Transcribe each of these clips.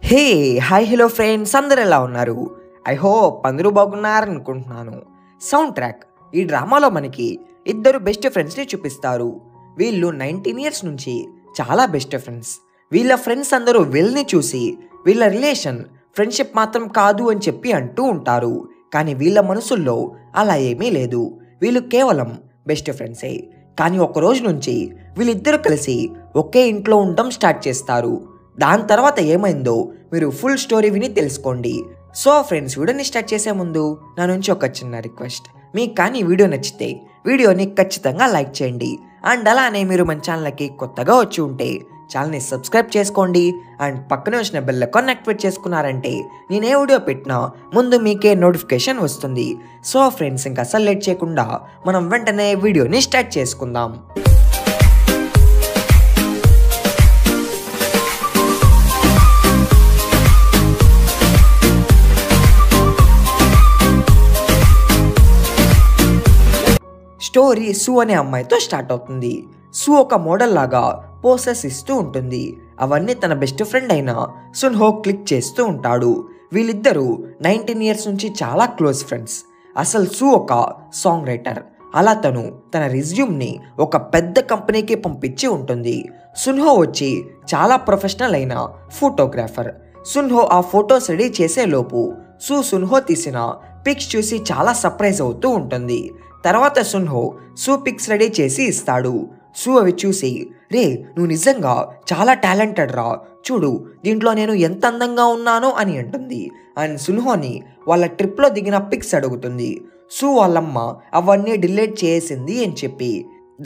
హే! Hi hello friends అందరూ ఎలా ఉన్నారు? ఐ హోప్ అందరూ బాగున్నారనుకుంటున్నాను. సౌండ్ ట్రాక్ ఈ డ్రామాలో మనకి ఇద్దరు బెస్ట్ ఫ్రెండ్స్‌ని చూపిస్తారు. వీళ్ళు 19 ఇయర్స్ నుంచి చాలా బెస్ట్ ఫ్రెండ్స్. వీళ్ళ ఫ్రెండ్స్ అందరూ వీళ్ళని చూసి వీళ్ళ రిలేషన్ ఫ్రెండ్‌షిప్ మాత్రం కాదు అని చెప్పి అంటూ ఉంటారు. కానీ వీళ్ళ మనసుల్లో అలా ఏమీ లేదు. వీళ్ళు కేవలం బెస్ట్ ఫ్రెండ్సే. కానీ ఒక రోజు నుంచి వీళ్ళిద్దరూ కలిసి ఒకే ఇంట్లో ఉండడం స్టార్ట్ చేస్తారు. దాని తర్వాత ఏమైందో మీరు ఫుల్ స్టోరీ విని తెలుసుకోండి. సో ఫ్రెండ్స్, వీడియోని స్టార్ట్ చేసే ముందు నా నుంచి ఒక చిన్న రిక్వెస్ట్. మీకు కానీ వీడియో నచ్చితే వీడియోని ఖచ్చితంగా లైక్ చేయండి. అండ్ అలానే మీరు మన ఛానల్కి కొత్తగా వచ్చి ఉంటే ఛానల్ని సబ్స్క్రైబ్ చేసుకోండి. అండ్ పక్కనే వచ్చిన బెల్ ఐకాన్ యాక్టివేట్ చేసుకున్నారంటే నేను ఏ వీడియో పెట్టినా ముందు మీకే నోటిఫికేషన్ వస్తుంది. సో ఫ్రెండ్స్, ఇంకా అసలు లేట్ చేయకుండా మనం వెంటనే వీడియోని స్టార్ట్ చేసుకుందాం. స్టోరీ సు అనే అమ్మాయితో స్టార్ట్ అవుతుంది. సు ఒక మోడల్ లాగా పోసెస్ ఇస్తూ ఉంటుంది. అవన్నీ తన బెస్ట్ ఫ్రెండ్ అయిన సున్హో క్లిక్ చేస్తూ ఉంటాడు. వీళ్ళిద్దరూ 19 ఇయర్స్ నుంచి చాలా క్లోజ్ ఫ్రెండ్స్. అసలు సు ఒక సాంగ్ రైటర్. అలా తన రిజ్యూమ్ని ఒక పెద్ద కంపెనీకి పంపించి ఉంటుంది. సున్హో వచ్చి చాలా ప్రొఫెషనల్ అయిన ఫోటోగ్రాఫర్. సున్హో ఆ ఫొటోస్ రెడీ చేసే లోపు సున్హో తీసిన పిక్స్ చూసి చాలా సర్ప్రైజ్ అవుతూ ఉంటుంది. తర్వాత సున్హో పిక్స్ రెడీ చేసి ఇస్తాడు. అవి చూసి, రే నువ్వు నిజంగా చాలా టాలెంటెడ్ రా, చూడు దీంట్లో నేను ఎంత అందంగా ఉన్నానో అని అంటుంది. అండ్ సున్హోని వాళ్ళ ట్రిప్లో దిగిన పిక్స్ అడుగుతుంది. వాళ్ళమ్మ అవన్నీ డిలీట్ చేసింది అని చెప్పి,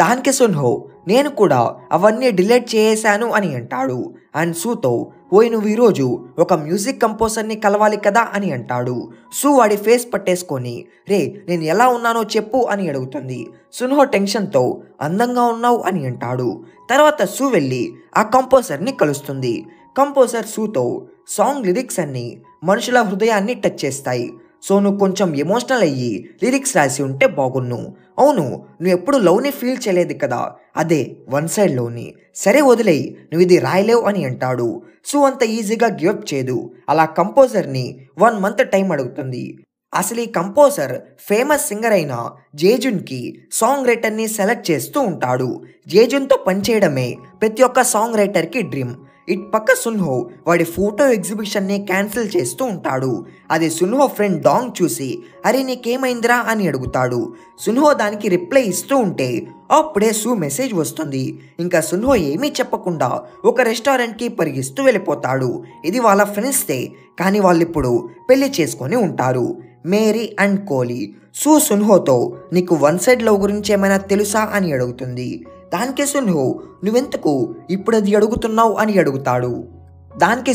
దానికి సున్హో నేను కూడా అవన్నీ డిలీట్ చేసాను అని అంటాడు. అండ్ సుతో, ఓయ్ నువ్వు ఈరోజు ఒక మ్యూజిక్ కంపోజర్ని కలవాలి కదా అని అంటాడు. వాడి ఫేస్ పట్టేసుకొని, రే నేను ఎలా ఉన్నానో చెప్పు అని అడుగుతుంది. సున్హో టెన్షన్తో అందంగా ఉన్నావు అని అంటాడు. తర్వాత వెళ్ళి ఆ కంపోజర్ని కలుస్తుంది. కంపోజర్ సుతో, సాంగ్ లిరిక్స్ అన్ని మనుషుల హృదయాన్ని టచ్ చేస్తాయి. నువ్వు కొంచెం ఎమోషనల్ అయ్యి లిరిక్స్ రాసి ఉంటే బాగున్ను. అవును, నువ్వు ఎప్పుడు లవ్ని ఫీల్ చేయలేదు కదా, అదే వన్ సైడ్ లవ్ని. సరే వదిలేయి, నువ్వు ఇది రాయలేవు అని అంటాడు. అంత ఈజీగా గివప్ చేయదు. అలా కంపోజర్ని 1 మంత్ టైం అడుగుతుంది. అసలు ఈ కంపోజర్ ఫేమస్ సింగర్ అయిన జేజున్కి సాంగ్ రైటర్ని సెలెక్ట్ చేస్తూ ఉంటాడు. జేజున్తో పనిచేయడమే ప్రతి ఒక్క సాంగ్ రైటర్కి డ్రీమ్. ఇటు పక్క సున్హో వాడి ఫోటో ఎగ్జిబిషన్ని క్యాన్సిల్ చేస్తూ ఉంటాడు. అది సున్హో ఫ్రెండ్ డాంగ్ చూసి, అరే నీకేమైందిరా అని అడుగుతాడు. సున్హో దానికి రిప్లై ఇస్తూ ఉంటే అప్పుడే మెసేజ్ వస్తుంది. ఇంకా సున్హో ఏమీ చెప్పకుండా ఒక రెస్టారెంట్కి పరిగిస్తూ వెళ్ళిపోతాడు. ఇది వాళ్ళ ఫ్రెండ్స్దే, కానీ వాళ్ళిప్పుడు పెళ్లి చేసుకొని ఉంటారు. Mary and Coolie. సున్హోతో, నీకు వన్ సైడ్ లవ్ గురించి ఏమైనా తెలుసా అని అడుగుతుంది. దానికి సున్హో, నువ్వెందుకు ఇప్పుడు అది అడుగుతున్నావు అని అడుగుతాడు. దానికి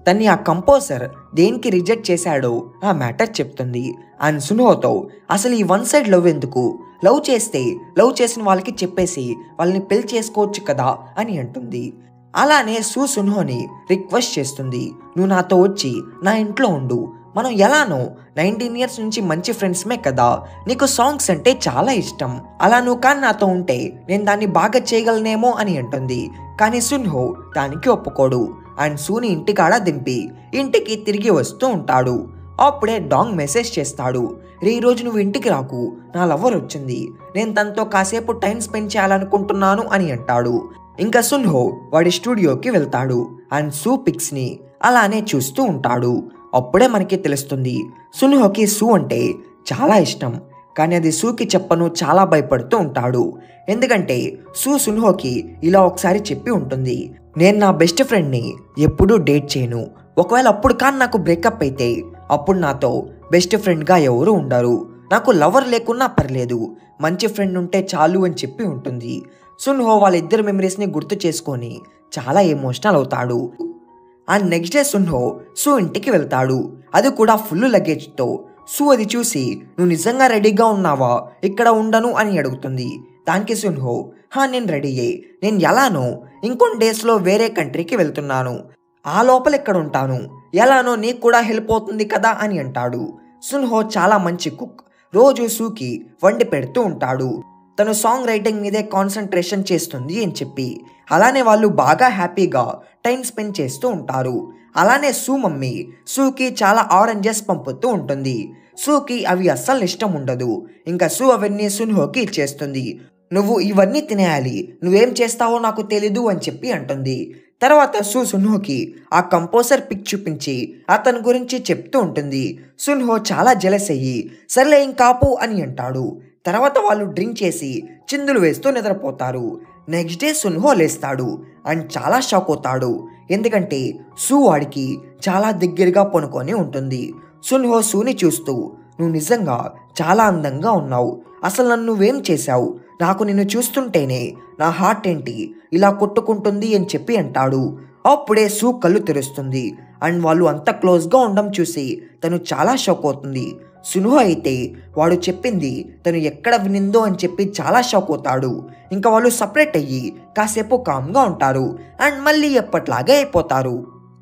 తన్ని ఆ కంపోజర్ దేనికి రిజెక్ట్ చేశాడో ఆ మ్యాటర్ చెప్తుంది. అండ్ సున్హోతో, అసలు ఈ వన్ సైడ్ లవ్ ఎందుకు, లవ్ చేస్తే లవ్ చేసిన వాళ్ళకి చెప్పేసి వాళ్ళని పెళ్లి చేసుకోవచ్చు కదా అని అంటుంది. అలానే సున్హోని రిక్వెస్ట్ చేస్తుంది, నువ్వు నాతో వచ్చి నా ఇంట్లో ఉండు, మనం ఎలానో 19 ఇయర్స్ నుంచి మంచి ఫ్రెండ్స్మే కదా, నీకు సాంగ్స్ అంటే చాలా ఇష్టం, అలా నువ్వు కానీ నాతో ఉంటే నేను దాన్ని బాగా చేయగలనేమో అని అంటుంది. కానీ సున్హో దానికి ఒప్పుకోడు. అండ్ సుని ఇంటికాడ దింపి ఇంటికి తిరిగి వస్తూ ఉంటాడు. అప్పుడే డాంగ్ మెసేజ్ చేస్తాడు, రే ఈరోజు నువ్వు ఇంటికి రాకు, నా లవర్ వచ్చింది, నేను తనతో కాసేపు టైం స్పెండ్ చేయాలనుకుంటున్నాను అని అంటాడు. ఇంకా సున్హో వాడి స్టూడియోకి వెళ్తాడు. అండ్ పిక్స్ని అలానే చూస్తూ ఉంటాడు. అప్పుడే మనకి తెలుస్తుంది, సున్హోకి అంటే చాలా ఇష్టం, కానీ అది సుకి చెప్పను చాలా భయపడుతూ ఉంటాడు. ఎందుకంటే సున్హోకి ఇలా ఒకసారి చెప్పి ఉంటుంది, నేను నా బెస్ట్ ఫ్రెండ్ని ఎప్పుడూ డేట్ చేయను, ఒకవేళ అప్పుడు కానీ నాకు బ్రేకప్ అయితే అప్పుడు నాతో బెస్ట్ ఫ్రెండ్గా ఎవరు ఉండరు, నాకు లవర్ లేకున్నా పర్లేదు, మంచి ఫ్రెండ్ ఉంటే చాలు అని చెప్పి ఉంటుంది. సున్హో వాళ్ళిద్దరు మెమరీస్ని గుర్తు చేసుకొని చాలా ఎమోషనల్ అవుతాడు. అండ్ నెక్స్ట్ డే సున్హో ఇంటికి వెళ్తాడు. అది కూడా ఫుల్ లగేజ్తో. అది చూసి, నువ్వు నిజంగా రెడీగా ఉన్నావా, ఇక్కడ ఉండను అని అడుగుతుంది. దానికి సున్హో, నేను రెడీయే, నేను ఎలానో ఇంకొన్ని డేస్లో వేరే కంట్రీకి వెళ్తున్నాను, ఆ లోపల ఎక్కడ ఉంటాను, ఎలానో నీకు కూడా హెల్ప్ అవుతుంది కదా అని అంటాడు. సున్హో చాలా మంచి కుక్, రోజు సుకి వండి పెడుతూ ఉంటాడు. తను సాంగ్ రైటింగ్ మీదే కాన్సన్ట్రేషన్ చేస్తుంది అని చెప్పి. అలానే వాళ్ళు బాగా హ్యాపీగా టైం స్పెండ్ చేస్తూ ఉంటారు. అలానే సూ మమ్మీ సూకి చాలా ఆరెంజెస్ పంపుతూ ఉంటుంది. సూకి అవి అస్సలు ఇష్టం ఉండదు. ఇంకా సూ అవన్నీ సున్హోకి ఇచ్చేస్తుంది. నువ్వు ఇవన్నీ తినేయాలి, నువ్వేం చేస్తావో నాకు తెలీదు అని చెప్పి అంటుంది. తర్వాత సూ సున్హోకి ఆ కంపోజర్ పిక్ చూపించి అతని గురించి చెప్తూ ఉంటుంది. సున్హో చాలా జెలస్ అయ్యి సర్లే ఇంకాపు అని అంటాడు. తర్వాత వాళ్ళు డ్రింక్ చేసి చిందులు వేస్తూ నిద్రపోతారు. నెక్స్ట్ డే సున్హో లేస్తాడు అండ్ చాలా షాక్ అవుతాడు. ఎందుకంటే సూ వాడికి చాలా దగ్గరగా పనుకొని ఉంటుంది. సున్హో సూని చూస్తూ, నువ్వు నిజంగా చాలా అందంగా ఉన్నావు, అసలు నన్ను నువ్వేం చేశావు, నాకు నిన్ను చూస్తుంటేనే నా హార్ట్ ఏంటి ఇలా కొట్టుకుంటుంది అని చెప్పి అంటాడు. అప్పుడే సూ కళ్ళు తెరుస్తుంది అండ్ వాళ్ళు అంత క్లోజ్గా ఉండడం చూసి తను చాలా షాక్ అవుతుంది. సున్హో అయితే వాడు చెప్పింది తను ఎక్కడ వినిందో అని చెప్పి చాలా షాక్ అవుతాడు. ఇంకా వాళ్ళు సపరేట్ అయ్యి కాసేపు కామ్గా ఉంటారు అండ్ మళ్ళీ ఎప్పట్లాగే అయిపోతారు.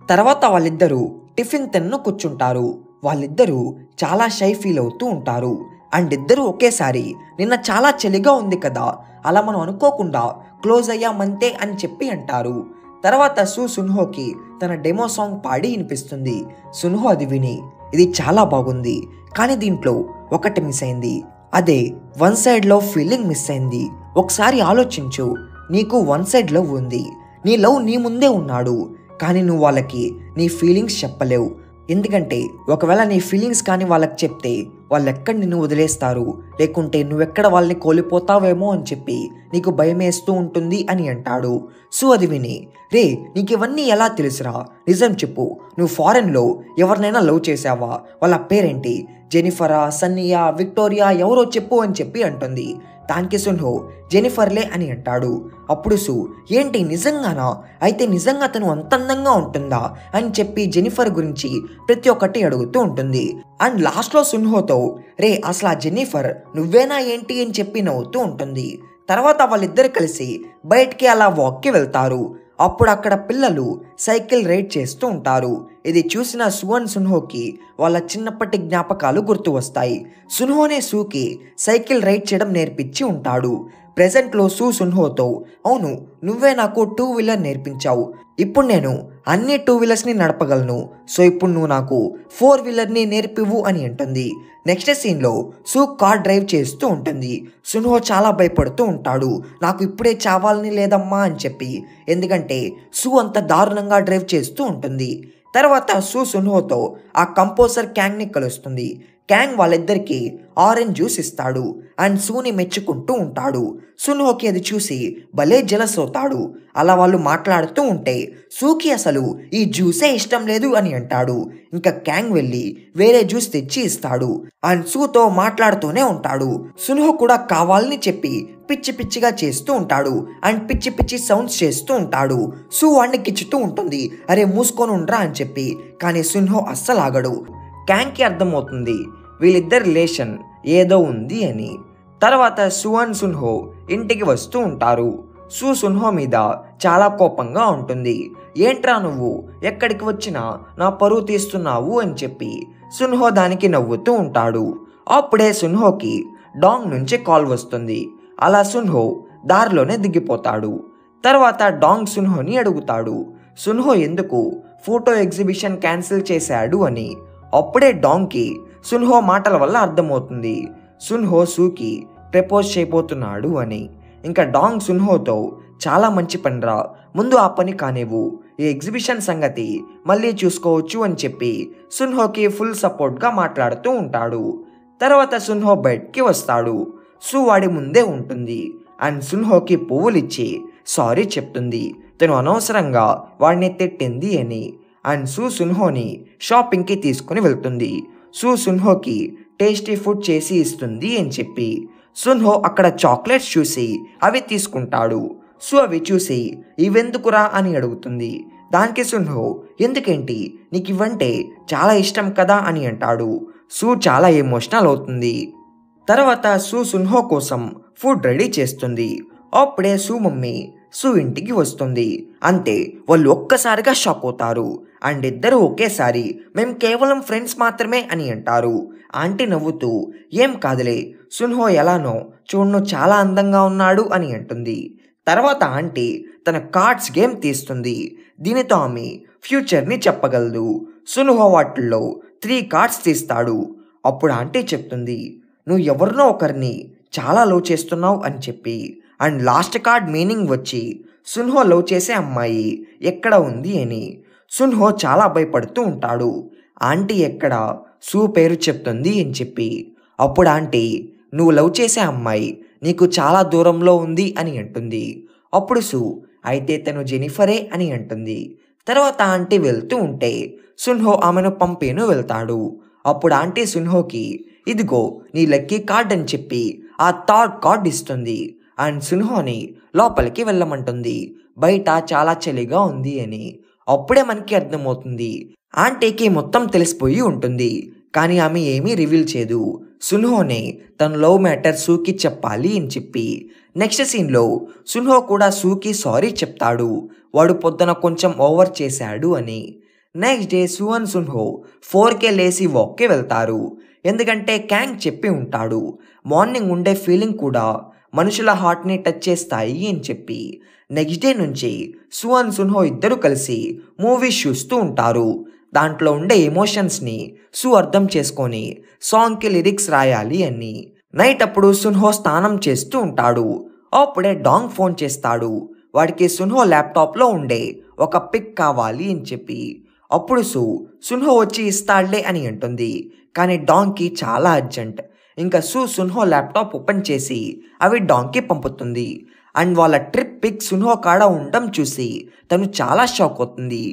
తర్వాత వాళ్ళిద్దరూ టిఫిన్ తిన్ను కూర్చుంటారు. వాళ్ళిద్దరూ చాలా షై ఫీల్ అవుతూ ఉంటారు అండ్ ఇద్దరు ఒకేసారి నిన్న చాలా చలిగా ఉంది కదా, అలా మనం అనుకోకుండా క్లోజ్ అయ్యామంతే అని చెప్పి అంటారు. తర్వాత సూ సున్హోకి తన డెమో సాంగ్ పాడి వినిపిస్తుంది. సున్హో అది విని, ఇది చాలా బాగుంది, కానీ దీంట్లో ఒకటి మిస్ అయింది, అదే one side love feeling miss అయింది. ఒకసారి ఆలోచించు, నీకు వన్ సైడ్ లవ్ ఉంది, నీ లవ్ నీ ముందే ఉన్నాడు, కానీ నువ్వు వాళ్ళకి నీ ఫీలింగ్స్ చెప్పలేవు. ఎందుకంటే ఒకవేళ నీ ఫీలింగ్స్ కానీ వాళ్ళకి చెప్తే వాళ్ళు ఎక్కడ నిన్ను వదిలేస్తారు, లేకుంటే నువ్వెక్కడ వాళ్ళని కోల్పోతావేమో అని చెప్పి నీకు భయం వేస్తూ ఉంటుంది అని అంటాడు. సో అది విని, రే నీకు ఇవన్నీ ఎలా తెలుసురా, నిజం చెప్పు, నువ్వు ఫారెన్లో ఎవరినైనా లవ్ చేసావా, వాళ్ళ పేరేంటి, జెనిఫరా, సన్నియా, విక్టోరియా, ఎవరో చెప్పు అని చెప్పి అంటుంది. దానికి సున్హో జెనిఫర్లే అని అంటాడు. అప్పుడు సు, ఏంటి నిజంగానా, అయితే నిజంగా తను అంత అందంగా ఉంటుందా అని చెప్పి జెనిఫర్ గురించి ప్రతి ఒక్కటి అడుగుతూ ఉంటుంది. అండ్ లాస్ట్లో సున్హోతో, రే అసలు ఆ జెనిఫర్ నువ్వేనా ఏంటి అని చెప్పి నవ్వుతూ ఉంటుంది. తర్వాత వాళ్ళిద్దరు కలిసి బయటికి అలా వాక్కి వెళ్తారు. అప్పుడు అక్కడ పిల్లలు సైకిల్ రైడ్ చేస్తూ ఉంటారు. ఇది చూసిన సువన్ సున్హోకి వాళ్ళ చిన్నప్పటి జ్ఞాపకాలు గుర్తు వస్తాయి. సున్హోనే సూకి సైకిల్ రైడ్ చేయడం నేర్పించి ఉంటాడు. ప్రెజెంట్లో సూ సున్హోతో, అవును నువ్వే నాకు 2 వీలర్ నేర్పించావు, ఇప్పుడు నేను అన్ని 2 వీలర్స్ని నడపగలను, సో ఇప్పుడు నువ్వు నాకు 4 వీలర్ని నేర్పివు అని అంటుంది. నెక్స్ట్ సీన్లో సూ కార్ డ్రైవ్ చేస్తూ ఉంటుంది. సున్హో చాలా భయపడుతూ ఉంటాడు, నాకు ఇప్పుడే చావాలని లేదమ్మా అని చెప్పి, ఎందుకంటే సూ అంత దారుణంగా డ్రైవ్ చేస్తూ ఉంటుంది. తర్వాత సూ సున్హోతో ఆ కంపోజర్ క్యాంగ్ని కలుస్తుంది. క్యాంగ్ వాళ్ళిద్దరికీ ఆరెంజ్ జ్యూస్ ఇస్తాడు అండ్ సూని మెచ్చుకుంటూ ఉంటాడు. సున్హోకి అది చూసి భలే జలస్ అవుతాడు. అలా వాళ్ళు మాట్లాడుతూ ఉంటే సూకి అసలు ఈ జ్యూసే ఇష్టం లేదు అని అంటాడు. ఇంకా క్యాంగ్ వెళ్ళి వేరే జ్యూస్ తెచ్చి ఇస్తాడు అండ్ సూతో మాట్లాడుతూనే ఉంటాడు. సున్హో కూడా కావాలని చెప్పి పిచ్చి పిచ్చిగా చేస్తూ ఉంటాడు అండ్ పిచ్చి పిచ్చి సౌండ్స్ చేస్తూ ఉంటాడు. సూ వాడిని గిచ్చుతూ ఉంటుంది, అరే మూసుకొని ఉండరా అని చెప్పి. కానీ సున్హో అస్సలు ఆగడు. క్యాంగ్కి అర్థమవుతుంది వీళ్ళిద్దరి రిలేషన్ ఏదో ఉంది అని. తర్వాత సువన్ సున్హో ఇంటికి వస్తూ ఉంటారు. సూ సున్హో మీద చాలా కోపంగా ఉంటుంది. ఏంట్రా నువ్వు ఎక్కడికి వచ్చినా నా పరువు తీస్తున్నావు అని చెప్పి సున్హో దానికి నవ్వుతూ ఉంటాడు. అప్పుడే సున్హోకి డాంగ్ నుంచి కాల్ వస్తుంది. అలా సున్హో దారిలోనే దిగిపోతాడు. తర్వాత డాంగ్ సున్హోని అడుగుతాడు, సున్హో ఎందుకు ఫోటో ఎగ్జిబిషన్ క్యాన్సిల్ చేశాడు అని. అప్పుడే డాంగ్కి సున్హో మాటల వల్ల అర్థమవుతుంది సున్హో సూకి ప్రపోజ్ చేయబోతున్నాడు అని. ఇంకా డాంగ్ సున్హోతో, చాలా మంచి పనిరా, ముందు ఆ పని కానివ్వు, ఈ ఎగ్జిబిషన్ సంగతి మళ్ళీ చూసుకోవచ్చు అని చెప్పి సున్హోకి ఫుల్ సపోర్ట్గా మాట్లాడుతూ ఉంటాడు. తర్వాత సున్హో బయటికి వస్తాడు. సూ వాడి ముందే ఉంటుంది అండ్ సున్హోకి పువ్వులిచ్చి సారీ చెప్తుంది, తను అనవసరంగా వాడిని తిట్టింది అని. అండ్ సూ సున్హోని షాపింగ్కి తీసుకుని వెళ్తుంది. సూ సున్హోకి టేస్టీ ఫుడ్ చేసి ఇస్తుంది అని చెప్పి. సున్హో అక్కడ చాక్లెట్స్ చూసి అవి తీసుకుంటాడు. సూ అవి చూసి ఇవెందుకురా అని అడుగుతుంది. దానికి సున్హో, ఎందుకేంటి, నీకు ఇవంటే చాలా ఇష్టం కదా అని అంటాడు. సూ చాలా ఎమోషనల్ అవుతుంది. తర్వాత సూ సున్హో కోసం ఫుడ్ రెడీ చేస్తుంది. అప్పుడే సూ మమ్మీ సూ ఇంటికి వస్తుంది. అంతే వాళ్ళు ఒక్కసారిగా షాక్ అవుతారు అండ్ ఇద్దరు ఒకేసారి, మేం కేవలం ఫ్రెండ్స్ మాత్రమే అని అంటారు. ఆంటీ నవ్వుతూ, ఏం కాదులే, సున్హో ఎలానో చూడ్ను చాలా అందంగా ఉన్నాడు అని అంటుంది. తర్వాత ఆంటీ తన కార్డ్స్ గేమ్ తీస్తుంది. దీనితో ఆమె ఫ్యూచర్ని చెప్పగలదు. సున్హో వాటిల్లో 3 కార్డ్స్ తీస్తాడు. అప్పుడు ఆంటీ చెప్తుంది, నువ్వు ఎవరినో ఒకరిని చాలా లవ్ చేస్తున్నావు అని చెప్పి. అండ్ లాస్ట్ కార్డ్ మీనింగ్ వచ్చి సున్హో లవ్ చేసే అమ్మాయి ఎక్కడ ఉంది అని. సున్హో చాలా భయపడుతూ ఉంటాడు. ఆంటీ ఎక్కడ సూ పేరు చెప్తుంది అని చెప్పి. అప్పుడు ఆంటీ నువ్వు లవ్ చేసే అమ్మాయి నీకు చాలా దూరంలో ఉంది అని అంటుంది. అప్పుడు సూ అయితే తను జెనిఫరే అని అంటుంది. తర్వాత ఆంటీ వెళ్తూ ఉంటే సున్హో ఆమెను పంపేను వెళ్తాడు. అప్పుడు ఆంటీ సున్హోకి ఇదిగో నీ లక్కీ కార్డ్ అని చెప్పి ఆ 3rd కార్డ్ ఇస్తుంది. అండ్ సున్హోని లోపలికి వెళ్ళమంటుంది. బయట చాలా చలిగా ఉంది అని. అప్పుడే మనకి అర్థమవుతుంది ఆంటీకి మొత్తం తెలిసిపోయి ఉంటుంది. కానీ ఆమె ఏమీ రివీల్ చేయదు. సున్హోనే తన లవ్ మ్యాటర్ సూకి చెప్పాలి అని చెప్పి. నెక్స్ట్ సీన్లో సున్హో కూడా సూకి సారీ చెప్తాడు. వాడు పొద్దున కొంచెం ఓవర్ చేశాడు అని. నెక్స్ట్ డే సూ అండ్ సున్హో 4K లేసి వాక్కి వెళ్తారు. ఎందుకంటే క్యాంగ్ చెప్పి ఉంటాడు మార్నింగ్ ఉండే ఫీలింగ్ కూడా మనుషుల హార్ట్ని టచ్ చేస్తాయి అని చెప్పి. నెక్స్ట్ డే నుంచి సూ అండ్ సున్హో ఇద్దరు కలిసి మూవీస్ చూస్తూ ఉంటారు. దాంట్లో ఉండే ఎమోషన్స్ని సూ అర్థం చేసుకొని సాంగ్కి లిరిక్స్ రాయాలి అని. నైట్ అప్పుడు సున్హో స్నానం చేస్తూ ఉంటాడు. అప్పుడే డాంగ్ ఫోన్ చేస్తాడు. వాడికి సున్హో ల్యాప్టాప్లో ఉండే ఒక పిక్ కావాలి అని చెప్పి. అప్పుడు సున్హో వచ్చి ఇస్తాడులే అని అంటుంది. కానీ డాంగ్కి చాలా అర్జెంట్. ఇంకా సున్హో ల్యాప్టాప్ ఓపెన్ చేసి అవి డాంగ్కి పంపుతుంది. అండ్ వాళ్ళ ట్రిప్ పిక్ సున్హో కాడ ఉండడం చూసి తను చాలా షాక్ అవుతుంది.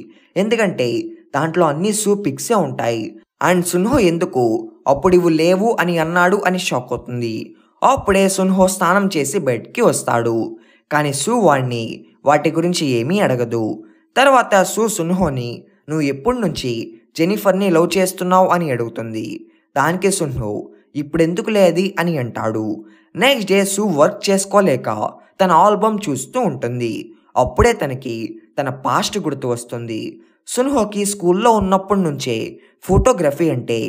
ఎందుకంటే దాంట్లో అన్ని పిక్సే ఉంటాయి. అండ్ సున్హో ఎందుకు అప్పుడు ఇవి లేవు అని అన్నాడు అని షాక్ అవుతుంది. అప్పుడే సున్హో స్నానం చేసి బయటికి వస్తాడు. కానీ వాడిని వాటి గురించి ఏమీ అడగదు. తర్వాత సున్హోని నువ్వు ఎప్పటి నుంచి జెనిఫర్ని లవ్ చేస్తున్నావు అని అడుగుతుంది. దానికి సున్హో ఇప్పుడెందుకు లేది అని అంటాడు. నెక్స్ట్ డే వర్క్ చేసుకోలేక తన ఆల్బమ్ చూస్తూ ఉంటుంది. అప్పుడే తనకి తన పాస్ట్ గుర్తు వస్తుంది. సున్హోకి స్కూల్లో ఉన్నప్పటి నుంచే ఫోటోగ్రఫీ అంటే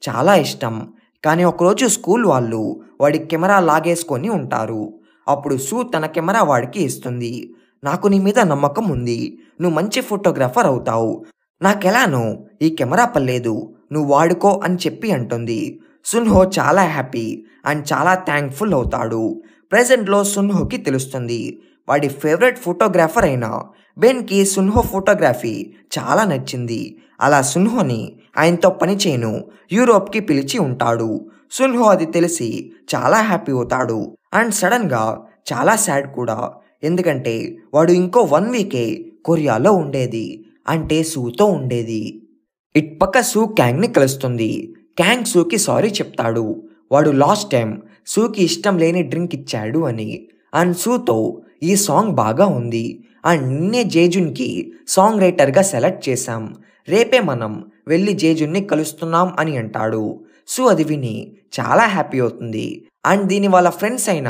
చాలా ఇష్టం. కానీ ఒకరోజు స్కూల్ వాళ్ళు వాడి కెమెరా లాగేసుకొని ఉంటారు. అప్పుడు తన కెమెరా వాడికి ఇస్తుంది. నాకు నీ మీద నమ్మకం ఉంది, నువ్వు మంచి ఫోటోగ్రాఫర్ అవుతావు, నాకెలానో ఈ కెమెరా పర్లేదు, నువ్వు వాడుకో అని చెప్పి అంటుంది. సున్హో చాలా హ్యాపీ అండ్ చాలా థ్యాంక్ఫుల్ అవుతాడు. ప్రెజెంట్లో సున్హోకి తెలుస్తుంది వాడి ఫేవరెట్ ఫోటోగ్రాఫర్ అయిన బెన్కి సున్హో ఫోటోగ్రఫీ చాలా నచ్చింది. అలా సున్హోని ఆయనతో పని చేయను యూరోప్కి పిలిచి ఉంటాడు. సున్హో అది తెలిసి చాలా హ్యాపీ అవుతాడు. అండ్ సడన్గా చాలా సాడ్ కూడా. ఎందుకంటే వాడు ఇంకో 1 వీకే కొరియాలో ఉండేది, అంటే సూతో ఉండేది. ఇట్పక్క క్యాంగ్ని కలుస్తుంది. క్యాంగ్ సూకి సారీ చెప్తాడు. వాడు లాస్ట్ టైం సూకి ఇష్టం లేని డ్రింక్ ఇచ్చాడు అని. అండ్ సూతో ఈ సాంగ్ బాగా ఉంది అండ్ నిన్నే జేజున్కి సాంగ్ రైటర్గా సెలెక్ట్ చేశాం, రేపే మనం వెళ్ళి జేజున్ని కలుస్తున్నాం అని అంటాడు. అది విని చాలా హ్యాపీ అవుతుంది. అండ్ దీని వాళ్ళ ఫ్రెండ్స్ అయిన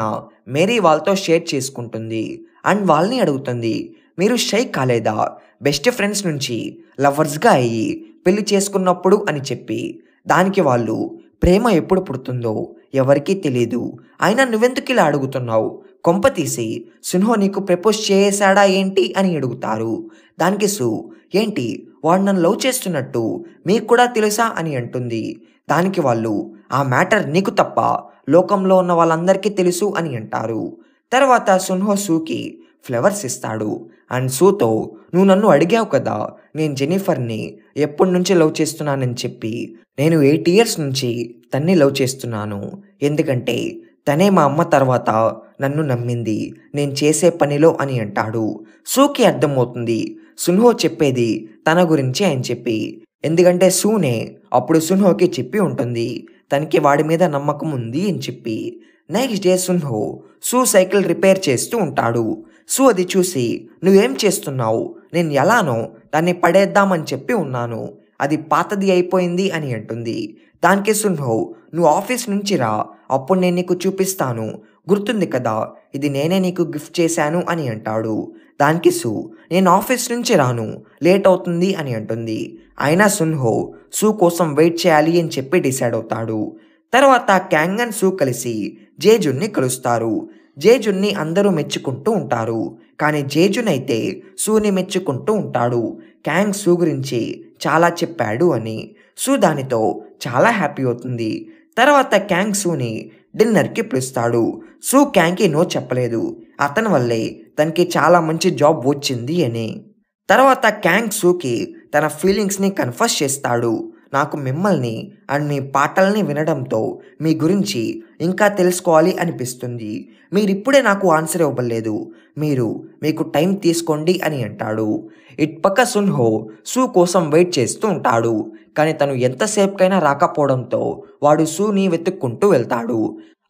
మేరీ వాళ్ళతో షేర్ చేసుకుంటుంది. అండ్ వాళ్ళని అడుగుతుంది, మీరు షై కాలేదా బెస్ట్ ఫ్రెండ్స్ నుంచి లవర్స్గా అయ్యి పెళ్లి చేసుకున్నప్పుడు అని చెప్పి. దానికి వాళ్ళు ప్రేమ ఎప్పుడు పుడుతుందో ఎవరికీ తెలీదు, అయినా నువ్వెందుకు ఇలా అడుగుతున్నావు, కొంప తీసి సున్హో నీకు ప్రపోజ్ చేసాడా ఏంటి అని అడుగుతారు. దానికి ఏంటి వాడు నన్ను లవ్ చేస్తున్నట్టు మీకు కూడా తెలుసా అని అంటుంది. దానికి వాళ్ళు ఆ మ్యాటర్ నీకు తప్ప లోకంలో ఉన్న వాళ్ళందరికీ తెలుసు అని అంటారు. తర్వాత సున్హో సూకి ఫ్లవర్స్ ఇస్తాడు. అండ్ సూతో నువ్వు నన్ను అడిగావు కదా నేను జెనిఫర్ని ఎప్పటి నుంచి లవ్ చేస్తున్నానని చెప్పి. నేను 8 ఇయర్స్ నుంచి తన్ని లవ్ చేస్తున్నాను. ఎందుకంటే తనే మా అమ్మ తర్వాత నన్ను నమ్మింది నేను చేసే పనిలో అని అంటాడు. సూకి అర్థమవుతుంది సున్హో చెప్పేది తన గురించి అని చెప్పి. ఎందుకంటే సూనే అప్పుడు సున్హోకి చెప్పి ఉంటుంది తనకి వాడి మీద నమ్మకం ఉంది అని చెప్పి. నెక్స్ట్ డే సున్హో సైకిల్ రిపేర్ చేస్తూ ఉంటాడు. అది చూసి నువ్వేం చేస్తున్నావు, నేను ఎలానో దాన్ని పడేద్దామని చెప్పి ఉన్నాను, అది పాతది అయిపోయింది అని అంటుంది. దానికి సున్హో నువ్వు ఆఫీస్ నుంచి రా, అప్పుడు నేను నీకు చూపిస్తాను, గుర్తుంది కదా ఇది నేనే నీకు గిఫ్ట్ చేశాను అని అంటాడు. దానికి నేను ఆఫీస్ నుంచి రాను, లేట్ అవుతుంది అని అంటుంది. అయినా సున్హో కోసం వెయిట్ చేయాలి అని చెప్పి డిసైడ్ అవుతాడు. తర్వాత క్యాంగ్ అండ్ సూ కలిసి జేజున్ని కలుస్తారు. జేజున్ని అందరూ మెచ్చుకుంటూ ఉంటారు. కానీ జేజున్ అయితే సూని మెచ్చుకుంటూ ఉంటాడు. క్యాంగ్ సూ గురించి చాలా చెప్పాడు అని. సూ దానితో చాలా హ్యాపీ అవుతుంది. తర్వాత క్యాంగ్ సూని డిన్నర్కి పిలుస్తాడు. సూ క్యాంగ్కి నో చెప్పలేదు. అతని వల్లే తనకి చాలా మంచి జాబ్ వచ్చింది అని. తర్వాత క్యాంగ్ సూకి తన ఫీలింగ్స్ని కన్ఫెస్ చేస్తాడు. నాకు మిమ్మల్ని అండ్ మీ పాటల్ని వినడంతో మీ గురించి ఇంకా తెలుసుకోవాలి అనిపిస్తుంది. మీరిప్పుడే నాకు ఆన్సర్ ఇవ్వలేదు. మీకు టైం తీసుకోండి అని అంటాడు. ఇటుపక్క సున్హో సూ కోసం వెయిట్ చేస్తూ ఉంటాడు. కానీ తను ఎంతసేపుకైనా రాకపోవడంతో వాడు సూని వెతుక్కుంటూ వెళ్తాడు.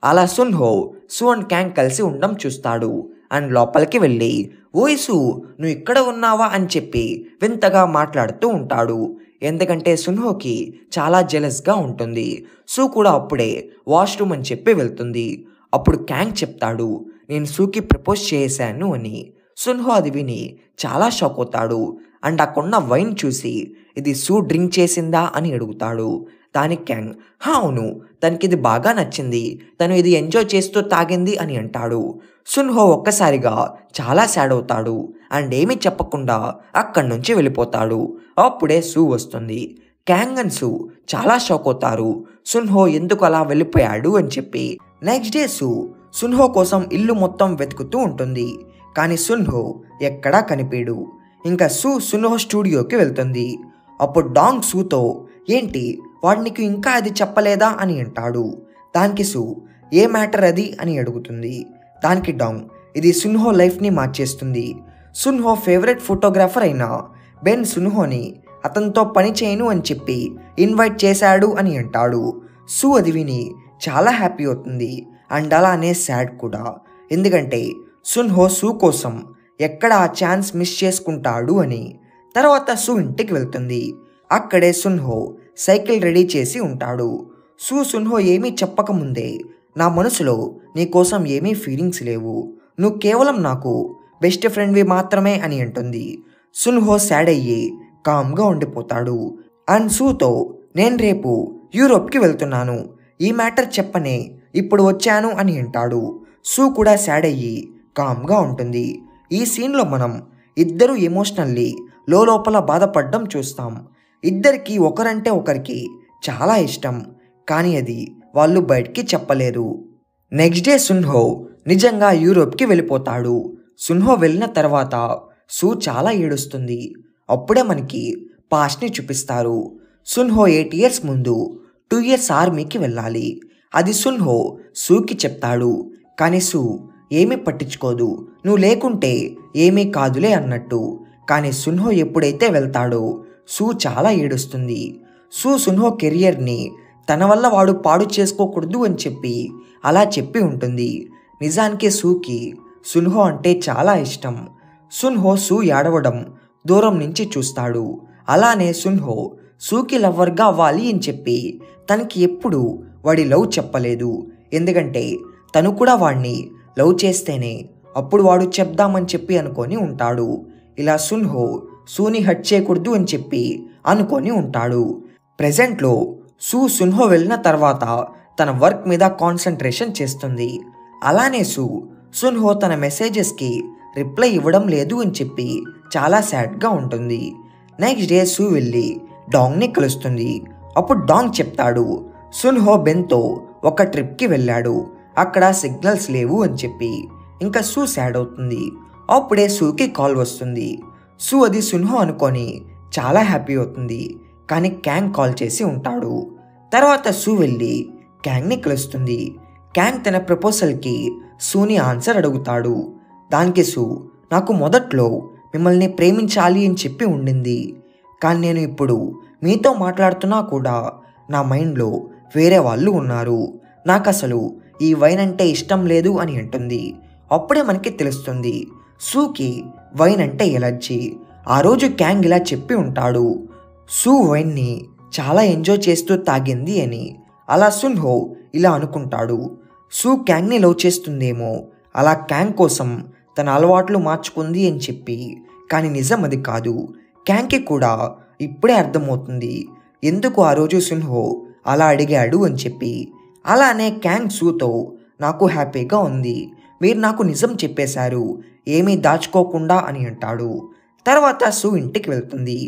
అలా సున్హో సూ అండ్ క్యాంగ్ కలిసి ఉండడం చూస్తాడు. అండ్ లోపలికి వెళ్ళి ఓయ్ సూ, నువ్వు ఇక్కడ ఉన్నావా అని చెప్పి వింతగా మాట్లాడుతూ ఉంటాడు. ఎందుకంటే సున్హోకి చాలా జెలస్గా ఉంటుంది. సూ కూడా అప్పుడే వాష్రూమ్ అని చెప్పి వెళ్తుంది. అప్పుడు క్యాంగ్ చెప్తాడు, నేను సూకి ప్రపోజ్ చేశాను అని. సున్హో అది విని చాలా షాక్ అవుతాడు. అండ్ అక్కడున్న వైన్ చూసి ఇది సూ డ్రింక్ చేసిందా అని అడుగుతాడు. దానికి క్యాంగ్ అవును, తనకి ఇది బాగా నచ్చింది, తను ఇది ఎంజాయ్ చేస్తూ తాగింది అని అంటాడు. సున్హో ఒక్కసారిగా చాలా సాడ్ అవుతాడు. అండ్ ఏమీ చెప్పకుండా అక్కడి నుంచి వెళ్ళిపోతాడు. అప్పుడే సూ వస్తుంది. క్యాంగ్ అండ్ సూ చాలా షాక్ అవుతారు. సున్హో ఎందుకు అలా వెళ్ళిపోయాడు అని చెప్పి. నెక్స్ట్ డే సూ సున్హో కోసం ఇల్లు మొత్తం వెతుకుతూ ఉంటుంది. కానీ సున్హో ఎక్కడా కనిపించడు. ఇంకా సూ సున్హో స్టూడియోకి వెళ్తుంది. అప్పుడు డాంగ్ సూతో ఏంటి వాడు నీకు ఇంకా అది చెప్పలేదా అని అంటాడు. దానికి సూ ఏ మ్యాటర్ అది అని అడుగుతుంది. దానికి డాంగ్ ఇది సున్హో లైఫ్ని మార్చేస్తుంది. సున్హో ఫేవరెట్ ఫోటోగ్రాఫర్ అయిన బెన్ సున్హోని అతనితో పని చేయను అని చెప్పి ఇన్వైట్ చేశాడు అని అంటాడు. సూ అది విని చాలా హ్యాపీ అవుతుంది. అండ్ అలానే సాడ్ కూడా. ఎందుకంటే సున్హో సూ కోసం ఎక్కడ ఆ ఛాన్స్ మిస్ చేసుకుంటాడు అని. తర్వాత సూ ఇంటికి వెళ్తుంది. అక్కడే సున్హో సైకిల్ రెడీ చేసి ఉంటాడు. సూ సున్హో ఏమీ చెప్పకముందే నా మనసులో నీకోసం ఏమీ ఫీలింగ్స్ లేవు, నువ్వు కేవలం నాకు బెస్ట్ ఫ్రెండ్వి మాత్రమే అని అంటుంది. సున్హో సాడ్ అయ్యి కామ్గా ఉండిపోతాడు. అండ్ సూతో నేను రేపు యూరోప్కి వెళ్తున్నాను, ఈ మ్యాటర్ చెప్పనే ఇప్పుడు వచ్చాను అని అంటాడు. సూ కూడా సాడ్ అయ్యి కామ్గా ఉంటుంది. ఈ సీన్లో మనం ఇద్దరు ఎమోషనల్లీ లోపల బాధపడడం చూస్తాం. ఇద్దరికి ఒకరంటే ఒకరికి చాలా ఇష్టం, కానీ అది వాళ్ళు బయటికి చెప్పలేరు. నెక్స్ట్ డే సున్హో నిజంగా యూరోప్కి వెళ్ళిపోతాడు. సున్హో వెళ్ళిన తర్వాత సూ చాలా ఏడుస్తుంది. అప్పుడే మనకి పాస్ట్ని చూపిస్తారు. సున్హో 8 years ముందు 2 years ఆర్మీకి వెళ్ళాలి. అది సున్హో సూకి చెప్తాడు. కానీ సూ ఏమీ పట్టించుకోదు. నువ్వు లేకుంటే ఏమీ కాదులే అన్నట్టు. కానీ సున్హో ఎప్పుడైతే వెళ్తాడో సూ చాలా ఏడుస్తుంది. సూ సున్హో కెరియర్ని తన వల్ల వాడు పాడు చేసుకోకూడదు అని చెప్పి అలా చెప్పి ఉంటుంది. నిజానికి సూకి సున్హో అంటే చాలా ఇష్టం. సున్హో సూ ఏడవడం దూరం నుంచి చూస్తాడు. అలానే సున్హో సూకి లవ్వర్గా అవ్వాలి అని చెప్పి తనకి ఎప్పుడు వాడి లవ్ చెప్పలేదు. ఎందుకంటే తను కూడా వాడిని లవ్ చేస్తేనే అప్పుడు వాడు చెప్దామని చెప్పి అనుకొని ఉంటాడు. ఇలా సున్హో సూని హట్ చేయకూడదు అని చెప్పి అనుకొని ఉంటాడు. ప్రెజెంట్లో సూ సున్హో వెళ్ళిన తర్వాత తన వర్క్ మీద కాన్సన్ట్రేషన్ చేస్తుంది. అలానే సూ సున్హో తన మెసేజెస్కి రిప్లై ఇవ్వడం లేదు అని చెప్పి చాలా సాడ్గా ఉంటుంది. నెక్స్ట్ డే సూ వెళ్ళి డాంగ్ని కలుస్తుంది. అప్పుడు డాంగ్ చెప్తాడు సున్హో బెన్తో ఒక ట్రిప్కి వెళ్ళాడు, అక్కడ సిగ్నల్స్ లేవు అని చెప్పి. ఇంకా సూ సాడ్ అవుతుంది. అప్పుడే సూకి కాల్ వస్తుంది. సూ అది సున్హో అనుకొని చాలా హ్యాపీ అవుతుంది. కానీ క్యాంగ్ కాల్ చేసి ఉంటాడు. తర్వాత సూ వెళ్ళి క్యాంగ్ని కలుస్తుంది. క్యాంగ్ తన ప్రపోజల్కి సూని ఆన్సర్ అడుగుతాడు. దానికి సూ నాకు మొదట్లో మిమ్మల్ని ప్రేమించాలి అని చెప్పి ఉండింది, కానీ నేను ఇప్పుడు మీతో మాట్లాడుతున్నా కూడా నా మైండ్లో వేరే వాళ్ళు ఉన్నారు, నాకు అసలు ఈ వైన్ అంటే ఇష్టం లేదు అని అంటుంది. అప్పుడే మనకి తెలుస్తుంది సూకి వైన్ అంటే ఎలర్జీ. ఆ రోజు క్యాంగ్ ఇలా చెప్పి ఉంటాడు, సూ వైన్ని చాలా ఎంజాయ్ చేస్తూ తాగింది అని. అలా సున్హో ఇలా అనుకుంటాడు, సూ క్యాంగ్ని లవ్ చేస్తుందేమో, అలా క్యాంగ్ కోసం తన అలవాట్లు మార్చుకుంది అని చెప్పి. కానీ నిజం అది కాదు. క్యాంగ్కి కూడా ఇప్పుడే అర్థమవుతుంది ఎందుకు ఆ రోజు సున్హో అలా అడిగాడు అని చెప్పి. అలానే క్యాంగ్ సూతో నాకు హ్యాపీగా ఉంది, మీరు నాకు నిజం చెప్పేశారు, ఏమీ దాచుకోకుండా అని అంటాడు. తర్వాత సూ ఇంటికి వెళ్తుంది.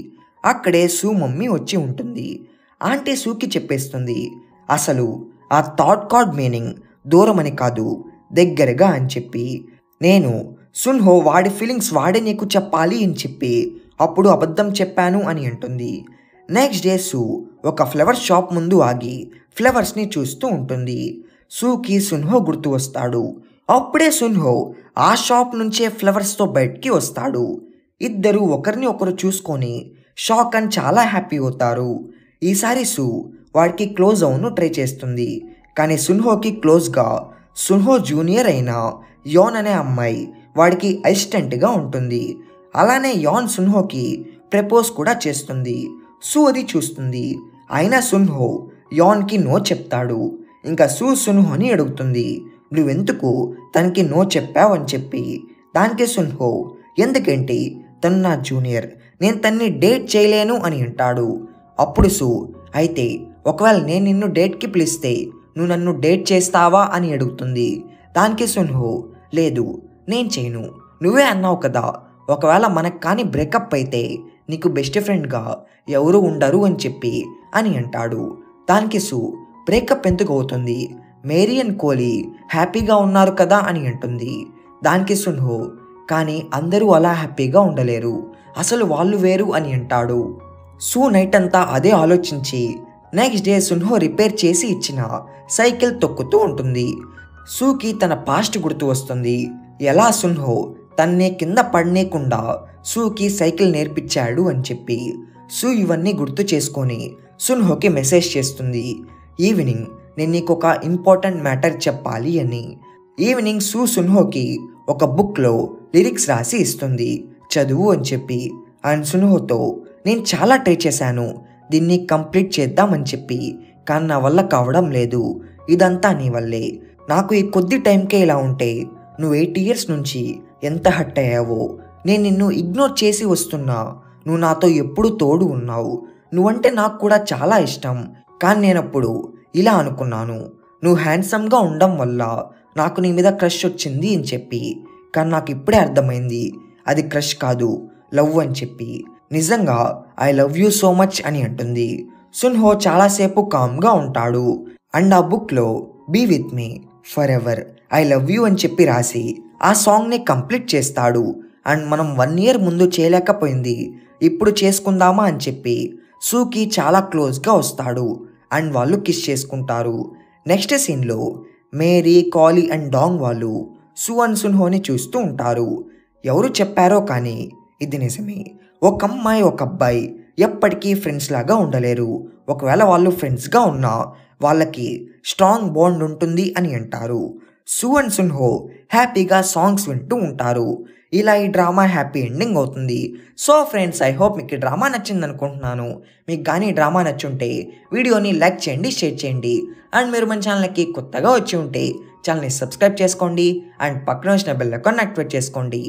అక్కడే సూ మమ్మీ వచ్చి ఉంటుంది. ఆంటీ సూకి చెప్పేస్తుంది, అసలు ఆ థాట్ కార్డ్ మీనింగ్ దూరమని కాదు, దగ్గరగా అని చెప్పి. నేను సున్హో వాడి ఫీలింగ్స్ వాడే నీకు చెప్పాలి అని చెప్పి అప్పుడు అబద్ధం చెప్పాను అని అంటుంది. నెక్స్ట్ డే సూ ఒక ఫ్లవర్ షాప్ ముందు ఆగి ఫ్లవర్స్ని చూస్తూ ఉంటుంది. సూకి సున్హో గుర్తు వస్తాడు. అప్పుడే సున్హో ఆ షాప్ నుంచే ఫ్లవర్స్తో బయటికి వస్తాడు. ఇద్దరు ఒకరిని ఒకరు చూసుకొని షాక్ అని చాలా హ్యాపీ అవుతారు. ఈసారి సూ వాడికి క్లోజ్ అవును ట్రై చేస్తుంది, కానీ సున్హోకి క్లోజ్గా సున్హో జూనియర్ అయిన యోన్ అనే అమ్మాయి వాడికి అసిస్టెంట్గా ఉంటుంది. అలానే యోన్ సున్హోకి ప్రపోజ్ కూడా చేస్తుంది. సూ అది చూస్తుంది. అయినా సున్హో యోన్కి నో చెప్తాడు. ఇంకా సూ సున్హోని అడుగుతుంది, నువ్వెందుకు తనకి నో చెప్పావని చెప్పి. దానికి సున్హో, ఎందుకంటే తను నా జూనియర్, నేను తన్ని డేట్ చేయలేను అని అంటాడు. అప్పుడు సూ, అయితే ఒకవేళ నేను నిన్ను డేట్కి పిలిస్తే నువ్వు నన్ను డేట్ చేస్తావా అని అడుగుతుంది. దానికి సున్హో, లేదు నేను చేయను, నువ్వే అన్నావు కదా ఒకవేళ మనకు కానీ బ్రేకప్ అయితే నీకు బెస్ట్ ఫ్రెండ్గా ఎవరు ఉండరు అని చెప్పి అని అంటాడు. దానికి సూ, బ్రేకప్ ఎందుకు అవుతుంది, మేరీ అండ్ కోహ్లీ హ్యాపీగా ఉన్నారు కదా అని అంటుంది. దానికి సున్హో, కానీ అందరూ అలా హ్యాపీగా ఉండలేరు, అసలు వాళ్ళు వేరు అని అంటాడు. సూ నైట్ అంతా అదే ఆలోచించి నెక్స్ట్ డే సున్హో రిపేర్ చేసి ఇచ్చిన సైకిల్ తొక్కుతూ ఉంటుంది. సూకి తన పాస్ట్ గుర్తు వస్తుంది. ఎలా సున్హో తన్నే కింద పడనేకుండా సూకి సైకిల్ నేర్పించాడు అని చెప్పి. సూ ఇవన్నీ గుర్తు చేసుకొని సున్హోకి మెసేజ్ చేస్తుంది, ఈవినింగ్ నేను నీకు ఒక ఇంపార్టెంట్ మ్యాటర్ చెప్పాలి అని. ఈవినింగ్ సూ సున్హోకి ఒక బుక్లో లిరిక్స్ రాసి ఇస్తుంది, చదువు అని చెప్పి. అండ్ సున్హోతో, నేను చాలా ట్రై చేశాను దీన్ని కంప్లీట్ చేద్దామని చెప్పి, కానీ నా వల్ల కావడం లేదు, ఇదంతా నీ వల్లే, నాకు ఈ కొద్ది టైంకే ఇలా ఉంటే నువ్వు 8 years నుంచి ఎంత హర్ట్ అయ్యావో, నేను నిన్ను ఇగ్నోర్ చేసి వస్తున్నా, నువ్వు నాతో ఎప్పుడు తోడు ఉన్నావు, నువ్వంటే నాకు కూడా చాలా ఇష్టం, కానీ నేనప్పుడు ఇలా అనుకున్నాను, నువ్వు హ్యాండ్సమ్గా ఉండడం వల్ల నాకు నీ మీద క్రష్ వచ్చింది అని చెప్పి, కానీ నాకు ఇప్పుడే అర్థమైంది అది క్రష్ కాదు, లవ్ అని చెప్పి. నిజంగా I love you so much అని అంటుంది. సున్హో చాలాసేపు కామ్గా ఉంటాడు. అండ్ ఆ బుక్లో be with me forever I love you అని చెప్పి రాసి ఆ సాంగ్ని కంప్లీట్ చేస్తాడు. అండ్ మనం 1 year ముందు చేయలేకపోయింది ఇప్పుడు చేసుకుందామా అని చెప్పి సూకి చాలా క్లోజ్గా వస్తాడు. అండ్ వాళ్ళు కిస్ చేసుకుంటారు. నెక్స్ట్ సీన్లో మేరీ, కాలీ అండ్ డాంగ్ వాళ్ళు సూ అండ్ సున్హోని చూస్తూ ఉంటారు. ఎవరు చెప్పారో కానీ ఇది నిజమే, ఒక అమ్మాయి ఒక అబ్బాయి ఎప్పటికీ ఫ్రెండ్స్ లాగా ఉండలేరు, ఒకవేళ వాళ్ళు ఫ్రెండ్స్గా ఉన్నా వాళ్ళకి స్ట్రాంగ్ బాండ్ ఉంటుంది అని అంటారు. సూ అండ్ సున్హో హ్యాపీగా సాంగ్స్ వింటూ ఉంటారు. ఇలా ఈ డ్రామా హ్యాపీ ఎండింగ్ అవుతుంది. సో ఫ్రెండ్స్, ఐ హోప్ మీకు ఈ డ్రామా నచ్చింది అనుకుంటున్నాను. మీకు కానీ ఈ డ్రామా నచ్చుంటే వీడియోని లైక్ చేయండి, షేర్ చేయండి. అండ్ మీరు మన ఛానల్కి కొత్తగా వచ్చి ఉంటే ఛానల్ని సబ్స్క్రైబ్ చేసుకోండి. అండ్ పక్కన వచ్చిన బెల్ ఐకాన్ యాక్టివేట్ చేసుకోండి.